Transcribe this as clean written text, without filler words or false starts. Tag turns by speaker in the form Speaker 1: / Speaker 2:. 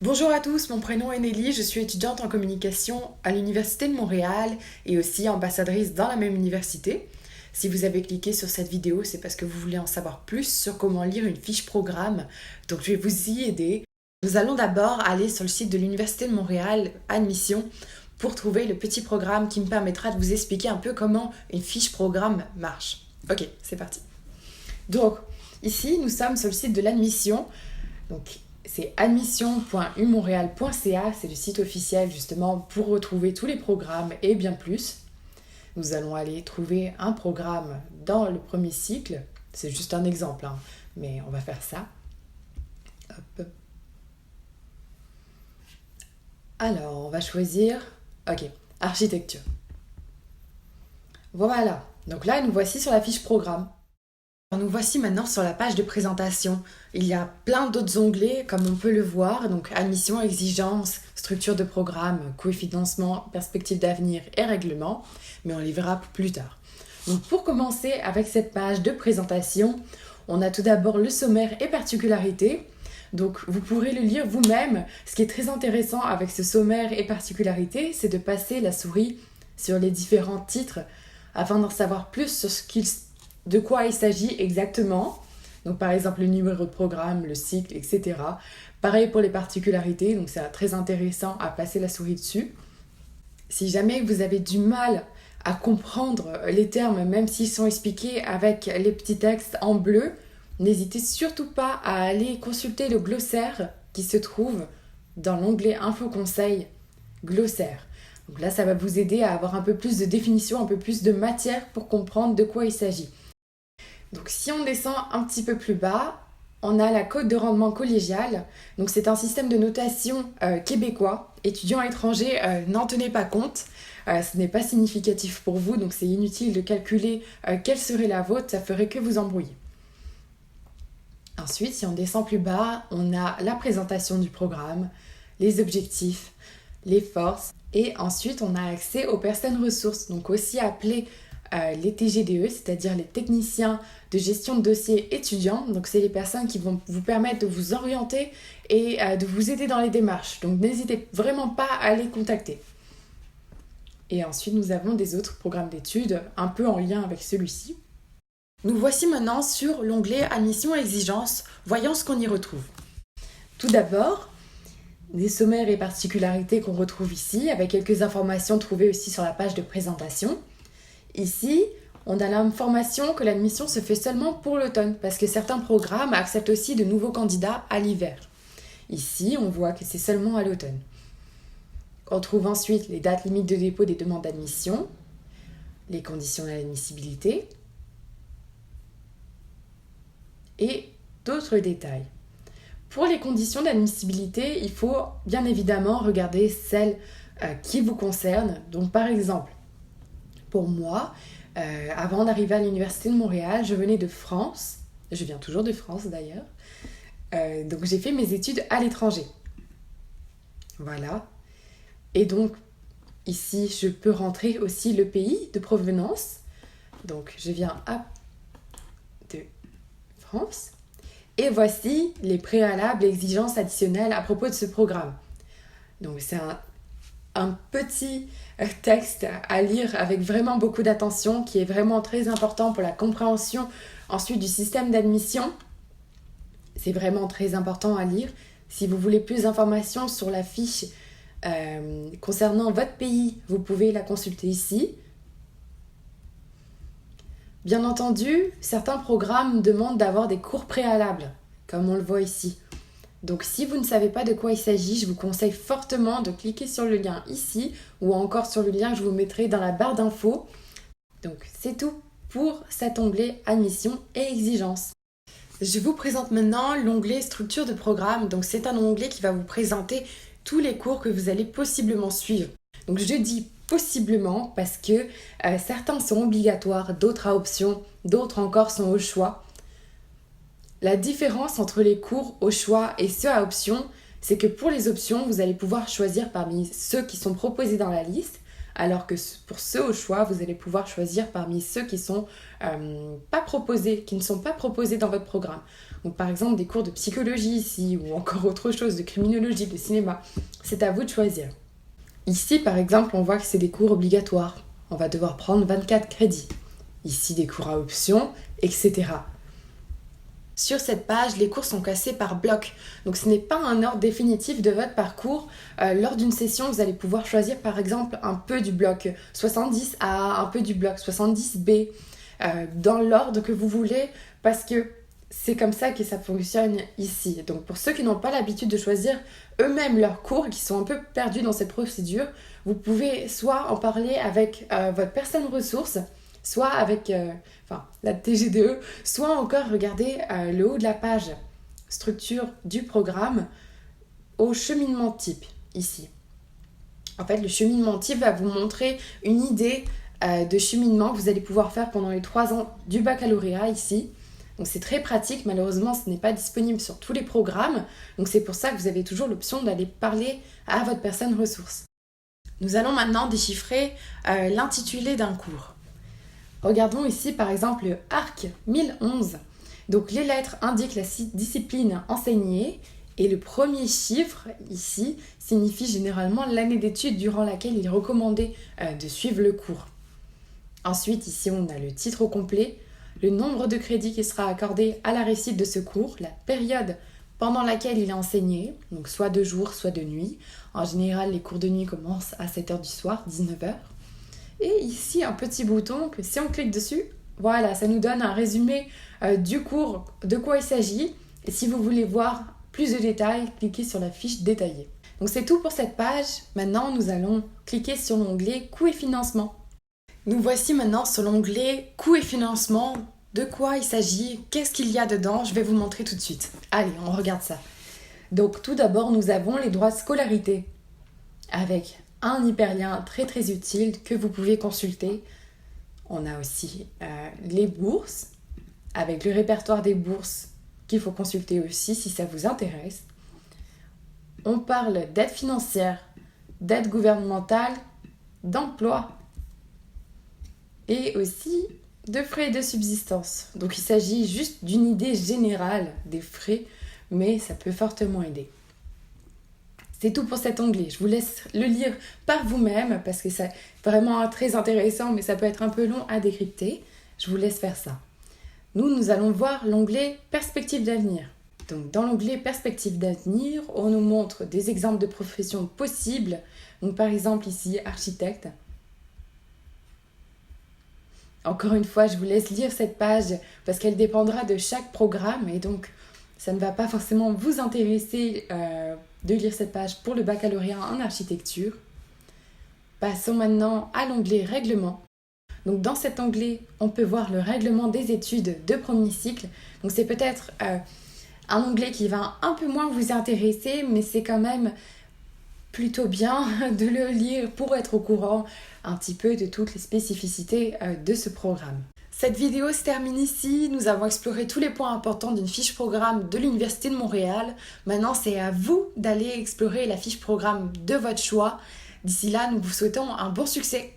Speaker 1: Bonjour à tous, mon prénom est Nelly, je suis étudiante en communication à l'Université de Montréal et aussi ambassadrice dans la même université. Si vous avez cliqué sur cette vidéo, c'est parce que vous voulez en savoir plus sur comment lire une fiche programme, donc je vais vous y aider. Nous allons d'abord aller sur le site de l'Université de Montréal, Admission, pour trouver le petit programme qui me permettra de vous expliquer un peu comment une fiche programme marche. Ok, c'est parti. Donc, ici, nous sommes sur le site de l'admission. Donc, c'est admission.umontréal.ca, c'est le site officiel justement pour retrouver tous les programmes et bien plus. Nous allons aller trouver un programme dans le premier cycle. C'est juste un exemple, hein, mais on va faire ça. Hop. Alors, on va choisir, ok, architecture. Voilà, donc là, nous voici sur la fiche programme. Nous voici maintenant sur la page de présentation. Il y a plein d'autres onglets comme on peut le voir, donc admission, exigences, structure de programme, coût et financement, perspective d'avenir et règlement, mais on les verra plus tard. Donc pour commencer avec cette page de présentation, on a tout d'abord le sommaire et particularités. Donc vous pourrez le lire vous-même. Ce qui est très intéressant avec ce sommaire et particularités, c'est de passer la souris sur les différents titres afin d'en savoir plus sur de quoi il s'agit exactement. Donc par exemple le numéro de programme, le cycle, etc. Pareil pour les particularités, donc c'est très intéressant à passer la souris dessus. Si jamais vous avez du mal à comprendre les termes, même s'ils sont expliqués avec les petits textes en bleu, n'hésitez surtout pas à aller consulter le glossaire qui se trouve dans l'onglet Info Conseil, glossaire. Donc là, ça va vous aider à avoir un peu plus de définition, un peu plus de matière pour comprendre de quoi il s'agit. Donc si on descend un petit peu plus bas, on a la cote de rendement collégial. Donc c'est un système de notation québécois. Étudiants étrangers, n'en tenez pas compte. Ce n'est pas significatif pour vous, donc c'est inutile de calculer quelle serait la vôtre, ça ferait que vous embrouiller. Ensuite, si on descend plus bas, on a la présentation du programme, les objectifs, les forces, et ensuite on a accès aux personnes ressources, donc aussi appelées les TGDE, c'est-à-dire les techniciens de gestion de dossiers étudiants. Donc c'est les personnes qui vont vous permettre de vous orienter et de vous aider dans les démarches. Donc n'hésitez vraiment pas à les contacter. Et ensuite nous avons des autres programmes d'études un peu en lien avec celui-ci. Nous voici maintenant sur l'onglet Admission et exigences. Voyons ce qu'on y retrouve. Tout d'abord, des sommaires et particularités qu'on retrouve ici, avec quelques informations trouvées aussi sur la page de présentation. Ici, on a l'information que l'admission se fait seulement pour l'automne, parce que certains programmes acceptent aussi de nouveaux candidats à l'hiver. Ici, on voit que c'est seulement à l'automne. On trouve ensuite les dates limites de dépôt des demandes d'admission, les conditions d'admissibilité et d'autres détails. Pour les conditions d'admissibilité, il faut bien évidemment regarder celles qui vous concernent. Donc par exemple, pour moi, avant d'arriver à l'Université de Montréal, je venais de France. Je viens toujours de France d'ailleurs. Donc j'ai fait mes études à l'étranger. Voilà. Et donc ici, je peux rentrer aussi le pays de provenance. Donc je viens de France. Et voici les préalables et exigences additionnelles à propos de ce programme. Donc c'est un petit texte à lire avec vraiment beaucoup d'attention qui est vraiment très important pour la compréhension ensuite du système d'admission. C'est vraiment très important à lire. Si vous voulez plus d'informations sur la fiche concernant votre pays, vous pouvez la consulter ici. Bien entendu, certains programmes demandent d'avoir des cours préalables, comme on le voit ici. Donc si vous ne savez pas de quoi il s'agit, je vous conseille fortement de cliquer sur le lien ici ou encore sur le lien que je vous mettrai dans la barre d'infos. Donc c'est tout pour cet onglet admission et exigences. Je vous présente maintenant l'onglet structure de programme. Donc c'est un onglet qui va vous présenter tous les cours que vous allez possiblement suivre. Donc je dis possiblement parce que certains sont obligatoires, d'autres à option, d'autres encore sont au choix. La différence entre les cours au choix et ceux à option, c'est que pour les options, vous allez pouvoir choisir parmi ceux qui sont proposés dans la liste, alors que pour ceux au choix, vous allez pouvoir choisir parmi ceux qui sont pas proposés, qui ne sont pas proposés dans votre programme. Donc par exemple des cours de psychologie ici, ou encore autre chose, de criminologie, de cinéma. C'est à vous de choisir. Ici par exemple, on voit que c'est des cours obligatoires. On va devoir prendre 24 crédits. Ici des cours à option, etc. Sur cette page, les cours sont classés par bloc. Donc ce n'est pas un ordre définitif de votre parcours. Lors d'une session, vous allez pouvoir choisir par exemple un peu du bloc 70A, un peu du bloc 70B, dans l'ordre que vous voulez, parce que c'est comme ça que ça fonctionne ici. Donc pour ceux qui n'ont pas l'habitude de choisir eux-mêmes leurs cours et qui sont un peu perdus dans cette procédure, vous pouvez soit en parler avec votre personne ressource, soit avec la TGDE, soit encore regarder le haut de la page structure du programme au cheminement type, ici. En fait, le cheminement type va vous montrer une idée de cheminement que vous allez pouvoir faire pendant les 3 ans du baccalauréat, ici. Donc c'est très pratique, malheureusement ce n'est pas disponible sur tous les programmes, donc c'est pour ça que vous avez toujours l'option d'aller parler à votre personne ressource. Nous allons maintenant déchiffrer l'intitulé d'un cours. Regardons ici par exemple le ARC 1011. Donc les lettres indiquent la discipline enseignée et le premier chiffre ici signifie généralement l'année d'études durant laquelle il est recommandé de suivre le cours. Ensuite ici on a le titre au complet, le nombre de crédits qui sera accordé à la réussite de ce cours, la période pendant laquelle il est enseigné, donc soit de jour, soit de nuit. En général, les cours de nuit commencent à 7h du soir, 19h. Et ici, un petit bouton que si on clique dessus, voilà, ça nous donne un résumé du cours, de quoi il s'agit. Et si vous voulez voir plus de détails, cliquez sur la fiche détaillée. Donc c'est tout pour cette page. Maintenant, nous allons cliquer sur l'onglet Coûts et financement. Nous voici maintenant sur l'onglet Coûts et financement. De quoi il s'agit? Qu'est-ce qu'il y a dedans? Je vais vous montrer tout de suite. Allez, on regarde ça. Donc tout d'abord, nous avons les droits de scolarité avec un hyperlien très très utile que vous pouvez consulter. On a aussi les bourses avec le répertoire des bourses qu'il faut consulter aussi si ça vous intéresse. On parle d'aide financière, d'aide gouvernementale, d'emploi et aussi de frais de subsistance. Donc il s'agit juste d'une idée générale des frais, mais ça peut fortement aider. C'est tout pour cet onglet. Je vous laisse le lire par vous-même parce que c'est vraiment très intéressant, mais ça peut être un peu long à décrypter. Je vous laisse faire ça. Nous allons voir l'onglet Perspectives d'avenir. Donc, dans l'onglet Perspectives d'avenir, on nous montre des exemples de professions possibles. Donc, par exemple, ici, architecte. Encore une fois, je vous laisse lire cette page parce qu'elle dépendra de chaque programme et donc ça ne va pas forcément vous intéresser de lire cette page pour le baccalauréat en architecture. Passons maintenant à l'onglet Règlement. Donc dans cet onglet, on peut voir le règlement des études de premier cycle. Donc c'est peut-être un onglet qui va un peu moins vous intéresser, mais c'est quand même plutôt bien de le lire pour être au courant un petit peu de toutes les spécificités de ce programme. Cette vidéo se termine ici. Nous avons exploré tous les points importants d'une fiche programme de l'Université de Montréal. Maintenant, c'est à vous d'aller explorer la fiche programme de votre choix. D'ici là, nous vous souhaitons un bon succès.